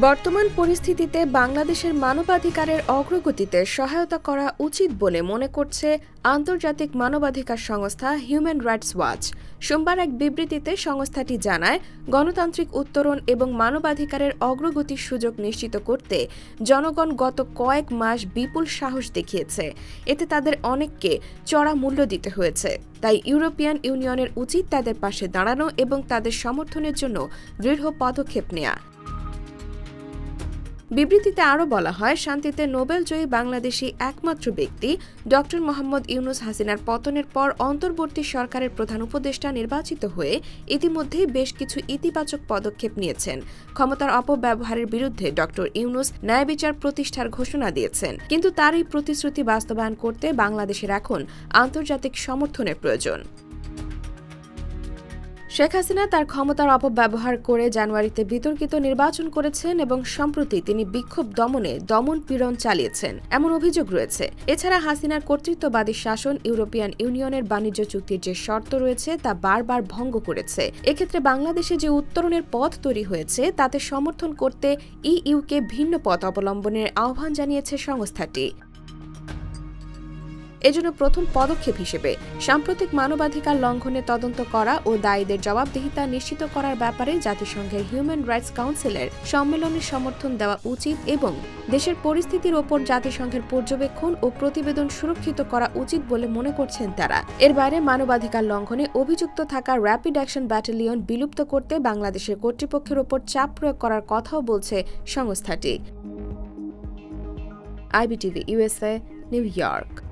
বর্তমান পরিস্থিতিতে বাংলাদেশের মানবাধিকারের অগ্রগতিতে সহায়তা করা উচিত বলে মনে করছে আন্তর্জাতিক মানবাধিকার সংস্থা হিউম্যান রাইটস ওয়াচ। সোমবার এক বিবৃতিতে সংস্থাটি জানায়, গণতান্ত্রিক উত্তরণ এবং মানবাধিকারের অগ্রগতির সুযোগ নিশ্চিত করতে জনগণ গত কয়েক মাস বিপুল সাহস দেখিয়েছে। এতে তাদের অনেককে চড়া মূল্য দিতে হয়েছে। তাই ইউরোপিয়ান ইউনিয়নের উচিত তাদের পাশে দাঁড়ানো এবং তাদের সমর্থনের জন্য দৃঢ় পদক্ষেপ নেওয়া। বিবৃতিতে আরও বলা হয়, শান্তিতে নোবেলজয়ী বাংলাদেশি একমাত্র ব্যক্তি ড. মোহাম্মদ ইউনুস হাসিনার পতনের পর অন্তর্বর্তী সরকারের প্রধান উপদেষ্টা নির্বাচিত হয়ে ইতিমধ্যেই বেশ কিছু ইতিবাচক পদক্ষেপ নিয়েছেন। ক্ষমতার অপব্যবহারের বিরুদ্ধে ড. ইউনুস ন্যায়বিচার প্রতিষ্ঠার ঘোষণা দিয়েছেন, কিন্তু তার এই প্রতিশ্রুতি বাস্তবায়ন করতে বাংলাদেশের এখন আন্তর্জাতিক সমর্থনের প্রয়োজন। শেখ হাসিনা তার ক্ষমতার অপব্যবহার করে জানুয়ারিতে বিতর্কিত নির্বাচন করেছেন এবং সম্প্রতি তিনি বিক্ষোভ দমনে দমন-পীড়ন চালিয়েছেন এমন অভিযোগ রয়েছে। এছাড়া হাসিনার কর্তৃত্ববাদী শাসন ইউরোপিয়ান ইউনিয়নের বাণিজ্য চুক্তির যে শর্ত রয়েছে তা বারবার ভঙ্গ করেছে। এক্ষেত্রে বাংলাদেশে যে উত্তরণের পথ তৈরি হয়েছে তাতে সমর্থন করতে ইইউকে ভিন্ন পথ অবলম্বনের আহ্বান জানিয়েছে সংস্থাটি। এজন্য প্রথম পদক্ষেপ হিসেবে সাম্প্রতিক মানবাধিকার লঙ্ঘনে তদন্ত করা ও দায়ীদের জবাবদিহিতা নিশ্চিত করার ব্যাপারে জাতিসংঘের হিউম্যান রাইটস কাউন্সিলের সম্মেলনের সমর্থন দেওয়া উচিত এবং দেশের পরিস্থিতির ওপর জাতিসংঘের পর্যবেক্ষণ ও প্রতিবেদন সুরক্ষিত করা উচিত বলে মনে করছেন তারা। এর বাইরে মানবাধিকার লঙ্ঘনে অভিযুক্ত থাকা র্যাপিড অ্যাকশন ব্যাটালিয়ন বিলুপ্ত করতে বাংলাদেশের কর্তৃপক্ষের ওপর চাপ প্রয়োগ করার কথাও বলছে সংস্থাটি। IBTV USA, new York.